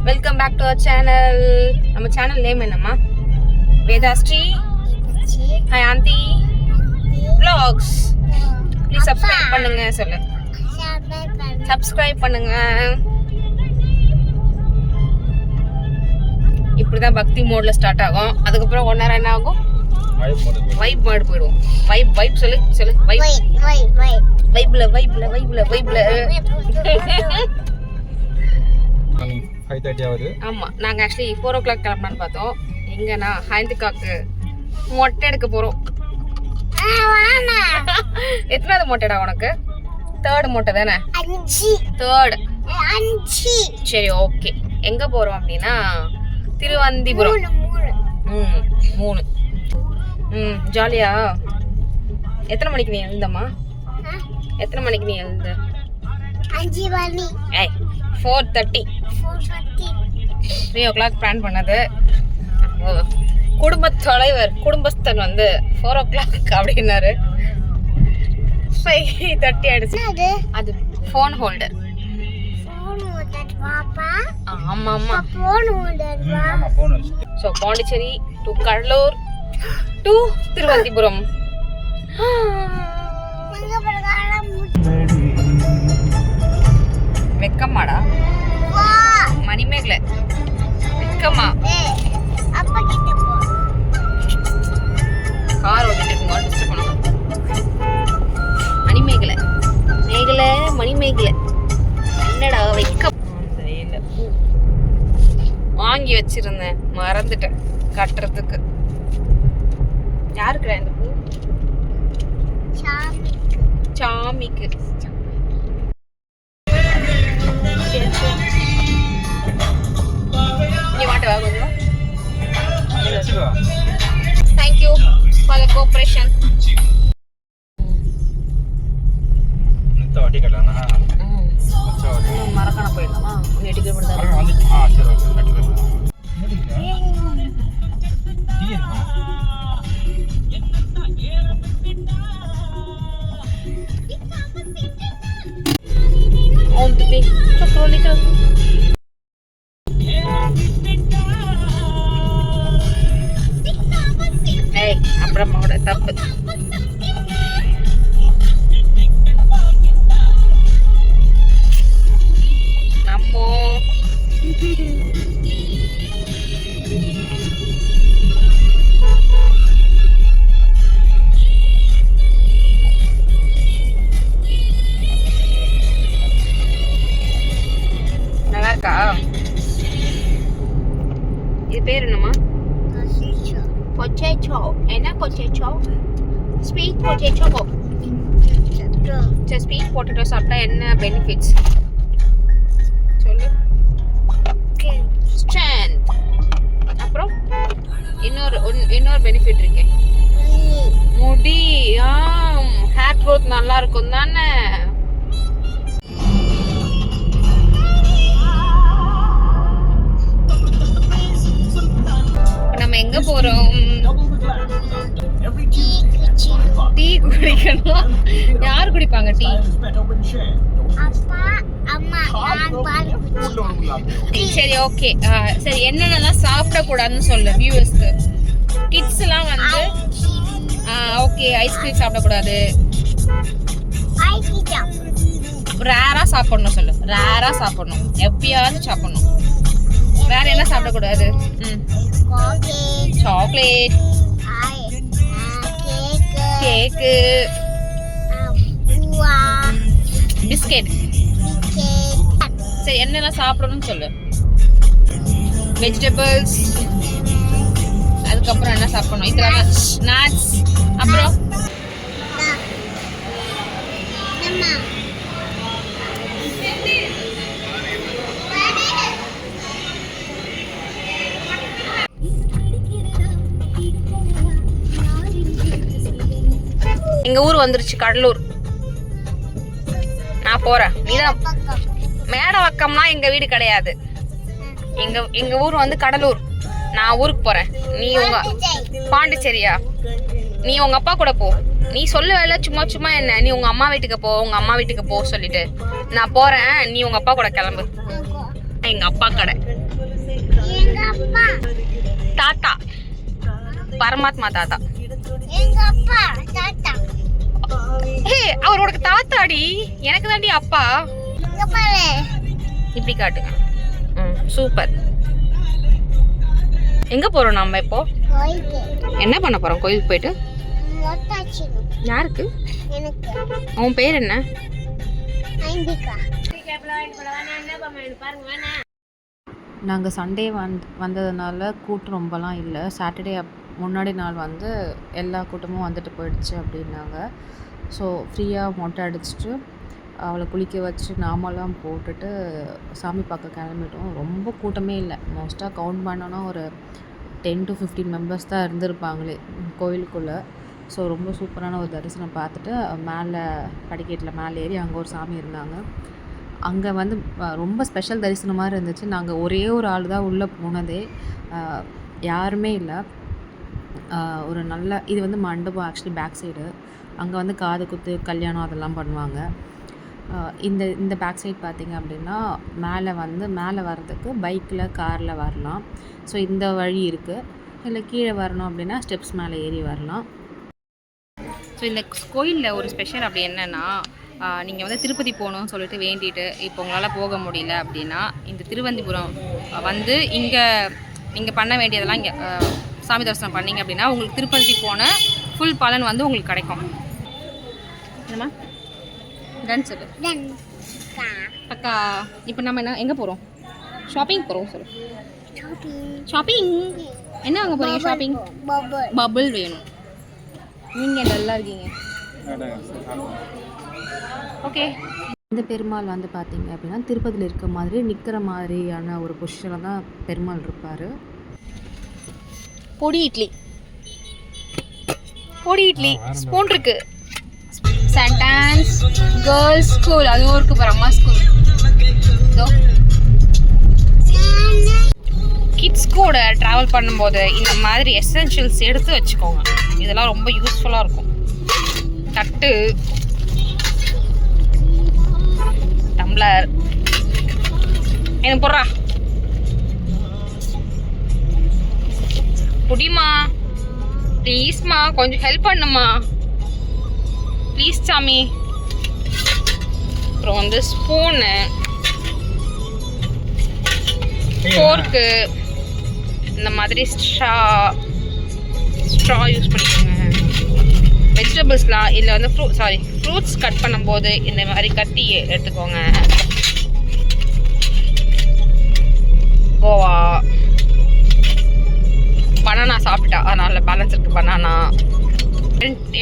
Welcome back to our channel. நம்ம channel name என்னம்மா? Vedashree Hayanthi vlogs. Please subscribe பண்ணுங்க. சொல்லு, சப்ஸ்கிரைப் பண்ணுங்க. இப்படிதான் பக்தி மோட்ல ஸ்டார்ட் ஆகும். அதுக்கப்புறம் 1 hour என்ன ஆகும்? வைப் மோட் போயிடுவோம். வைப் சொல்லு வைப்ல 5:30 ஆகுது. ஆமா, நாங்க ஆக்சுவலி 4 o'clock கிளம்பலான்னு பார்த்தோம். எங்கன்னா ஹைந்துக்காக்கு மொட்டை எடுக்க போறோம். எத்தனாவது மொட்டைடா உனக்கு? 3rd மொட்டை தானே? 3rd. சரி, ஓகே. எங்க போறோம் அப்படின்னா திருவந்திபுரம். 3. ஜாலியா. எத்தனை மணிக்கு நீ எழுந்தம்மா? எத்தனை மணிக்கு நீ எழுந்த? 5 மணி. 4:30. 3 o'clock பிளான் பண்ணது. குடும்பஸ்தன் வந்து 4 o'clock அப்படின்னாரு. 5:30 ஆயிடுச்சு. அது ஃபோன் ஹோல்டர். ஆமா. So Pondicherry to Cuddalore to Thiruvanthipuram. வெக்கமாடா மணிமேகலை, வெக்கமா? கார் ஓட்டிட்டு இருக்கும்போது டிஸ்டர்ப் பண்ணணும். மணிமேகலை என்னடா வெக்கம்? வாங்கி வச்சிருந்தேன், மறந்துட்டேன் கட்டுறதுக்கு. யாருக்குடா இந்த பூ? சாமிக்கு. நீ வாட்ட வாங்க. Thank you for the cooperation. வாட்டி கட்டலாம்னா மறக்காம போயிடலாமா? உங்க டிக்கெட் போடுதா? சரி, ஓகே. கட்டிக்கலாம். அப்புறம் தப்பு. நல்லா இருக்கா? இது பேர் என்னம்மா? பொட்டேட்டோ. என்ன potato? Sweet potato. Sweet potato சாப்பிட்டா என்ன பெனிஃபிட்ஸ் சொல்லு? ஸ்ட்ரென்த். அப்புறம் இன்னொரு பெனிஃபிட் இருக்கு, முடி. ஹேர் க்ரோத் நல்லா இருக்கும் தானே? நம்ம எங்க போறோம்? டீ குடிக்கணும். யார் குடிப்பாங்க டீ? சரி, ஓகே. சரி, என்னென்னலாம் சாப்பிடக்கூடாதுன்னு சொல்லு வியூவர்ஸ்க்கு. கிட்ஸ் எல்லாம் வந்து ஓகே, ஐஸ்கிரீம் சாப்பிடக்கூடாது. ரேரா சாப்பிடணும் சொல்லு. ரேரா சாப்பிடணும், எப்பயாவது சாப்பிடணும். வேற என்ன சாப்பிடக்கூடாது? சாக்லேட், கேக்கு, பிஸ்கெட். சரி, என்னெல்லாம் சாப்பிடணும்னு சொல்லு. வெஜிடபிள்ஸ், அதுக்கப்புறம் என்ன சாப்பிடணும்? இதெல்லாம் நட்ஸ். அப்புறம் எங்க ஊர் வந்துருச்சு, கடலூர். நான் போறேன். நீதான் மேடவாக்கம்னா எங்க வீடு கிடையாது. எங்க ஊர் வந்து கடலூர். நான் ஊருக்கு போறேன். நீ உங்க பாண்டிச்சேரியா? நீ உங்க அப்பா கூட போ. நீ சொல்லுவல சும்மா என்ன, நீ உங்க அம்மா வீட்டுக்கு போ சொல்லிட்டு நான் போறேன். நீ உங்க அப்பா கூட கிளம்பு. எங்க அப்பா கடை அப்பா தாத்தா பரமாத்மா தாத்தா. எங்க அப்பா தாத்தா ஹே அவரோட தாத்தாடி, எனக்கு தாண்டி அப்பா. எங்க பாரு இப்படி காட்டுங்க. சூப்பர். எங்க போறோம் நம்ம இப்போ? கோயிலுக்கு என்ன பண்ண போறோம் கோயிலுக்கு போயிட்டு? மொட்டாச்சினு யாருக்கு? எனக்கு உன் பேர் என்ன? ஐந்திகா. நாங்கள் சண்டே வந்ததுனால கூட்டம் ரொம்பலாம் இல்லை. சாட்டர்டே முன்னாடி நாள் வந்து எல்லா கூட்டமும் வந்துட்டு போயிடுச்சு அப்படின்னாங்க. ஸோ ஃப்ரீயாக மொட்டை அடிச்சுட்டு அவளை குளிக்க வச்சு நாமெல்லாம் போட்டுட்டு சாமி பார்க்க கிளம்பிட்டோம். ரொம்ப கூட்டமே இல்லை. மோஸ்ட்டாக கவுண்ட் பண்ணோன்னா ஒரு 10 to 15 மெம்பர்ஸ் தான் இருந்திருப்பாங்களே கோயிலுக்குள்ளே. ஸோ ரொம்ப சூப்பரான ஒரு தரிசனம் பார்த்துட்டு மேலே படிக்கட்டில் மேலே ஏறி அங்கே ஒரு சாமி இருந்தாங்க. அங்கே வந்து ரொம்ப ஸ்பெஷல் தரிசனம் மாதிரி இருந்துச்சு. நாங்கள் ஒரே ஒரு ஆள் தான் உள்ளே போனதே, யாருமே இல்லை. ஒரு நல்ல இது வந்து மண்டபம் ஆக்சுவலி பேக் சைடு. அங்கே வந்து காது குத்து கல்யாணம் அதெல்லாம் பண்ணுவாங்க. இந்த பேக் சைட் பார்த்திங்க அப்படின்னா மேலே வர்றதுக்கு பைக்கில் காரில் வரலாம். ஸோ இந்த வழி இருக்குது. இல்லை கீழே வரணும் அப்படின்னா ஸ்டெப்ஸ் மேலே ஏறி வரலாம். ஸோ இந்த கோயிலில் ஒரு ஸ்பெஷல் அப்படி என்னென்னா, நீங்கள் வந்து திருப்பதி போகணும்னு சொல்லிட்டு வேண்டிட்டு இப்போ உங்களால் போக முடியல அப்படின்னா இந்த திருவந்திபுரம் வந்து இங்கே நீங்கள் பண்ண வேண்டியதெல்லாம் இங்கே சாமி தரிசனம் பண்ணிங்க அப்படின்னா உங்களுக்கு திருப்பதி போன ஃபுல் பலன் வந்து உங்களுக்கு கிடைக்கும். என்னம்மா டன் சொல்லு அக்கா. இப்போ நம்ம எங்கே போகிறோம்? ஷாப்பிங் போகிறோம். சொல்லு. ஷாப்பிங் என்ன வாங்க போகிறீங்க? ஷாப்பிங் பபுள் வேணும். நீங்கள் நல்லா இருக்கீங்க. ஓகே. இந்த பெருமாள் வந்து பார்த்திங்க அப்படின்னா திருப்பதியில் இருக்க மாதிரி நிற்கிற மாதிரியான ஒரு பொசிஷனில் தான் பெருமாள் இருப்பார். பொடி இட்லி ஸ்பூன் இருக்கு. சென்டான்ஸ் கேர்ள்ஸ் ஸ்கூல் அதுவும் இருக்கு. அம்மா ஸ்கூல். கிட்ஸ் கூட ட்ராவல் பண்ணும்போது இந்த மாதிரி எசென்ஷியல்ஸ் எடுத்து வச்சுக்கோங்க. இதெல்லாம் ரொம்ப யூஸ்ஃபுல்லாக இருக்கும். தட்டு, டம்ளர் எனக்கு போடுறா. புடிமா ப்ளீஸ்மா, கொஞ்சம் ஹெல்ப் பண்ணுமா ப்ளீஸ் சாமி. அப்புறம் வந்து ஸ்பூனு, ஃபோர்க்கு, இந்த மாதிரி ஸ்ட்ரா யூஸ் பண்ணிக்கோங்க. வெஜிடபிள்ஸ்லாம் இல்லை வந்து ஃப்ரூட்ஸ் கட் பண்ணும்போது இந்த மாதிரி கத்தி எடுத்துக்கோங்க. கோவா பனானா சாப்பிட்டா அதனால பேலன்ஸ் இருக்குது. பனானா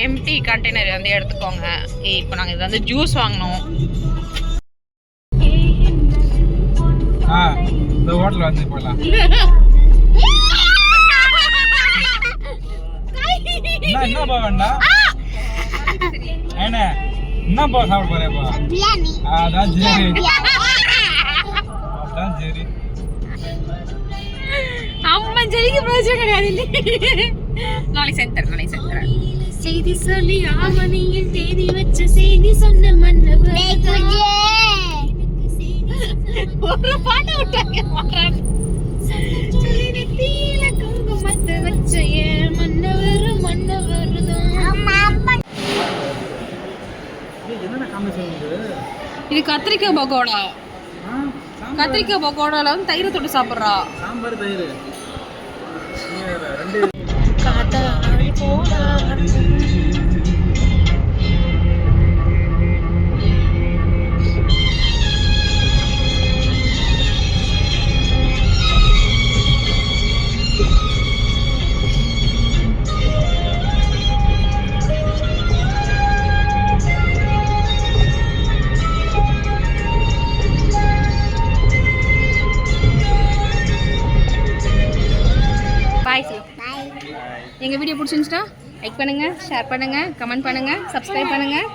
எம்டி கண்டெய்னர் வந்து எடுத்துக்கோங்க. இப்போ நாங்கள் இதில் வந்து ஜூஸ் வாங்கினோம். இந்த ஹோட்டல் வந்து போகலாம். என்ன போவேண்டா என்ன சாப்பிட போறேப்பா? அதான் சரி. அம்மா ஜெயிக்க பிரயோஜனம் கிடையாது. நாளைக்கு சென்டர் செய்தி சொல்லி ஆவணியில் தேதி வச்ச செய்தி சொன்ன மன்னவர் ஒரு பாட்டை விட்டாங்க. குங்குமத்தை வச்ச மன்னவர் இது கத்திரிக்காய் பக்கோடா. கத்திரிக்காய் பக்கோடால வந்து தயிரை தொட்டு சாப்பிட்றா. சாம்பார் தயிர் எங்கள் வீடியோ பிடிச்சிருந்துச்சுன்னா லைக் பண்ணுங்கள், ஷேர் பண்ணுங்கள், கமெண்ட் பண்ணுங்கள், சப்ஸ்கிரைப் பண்ணுங்கள்.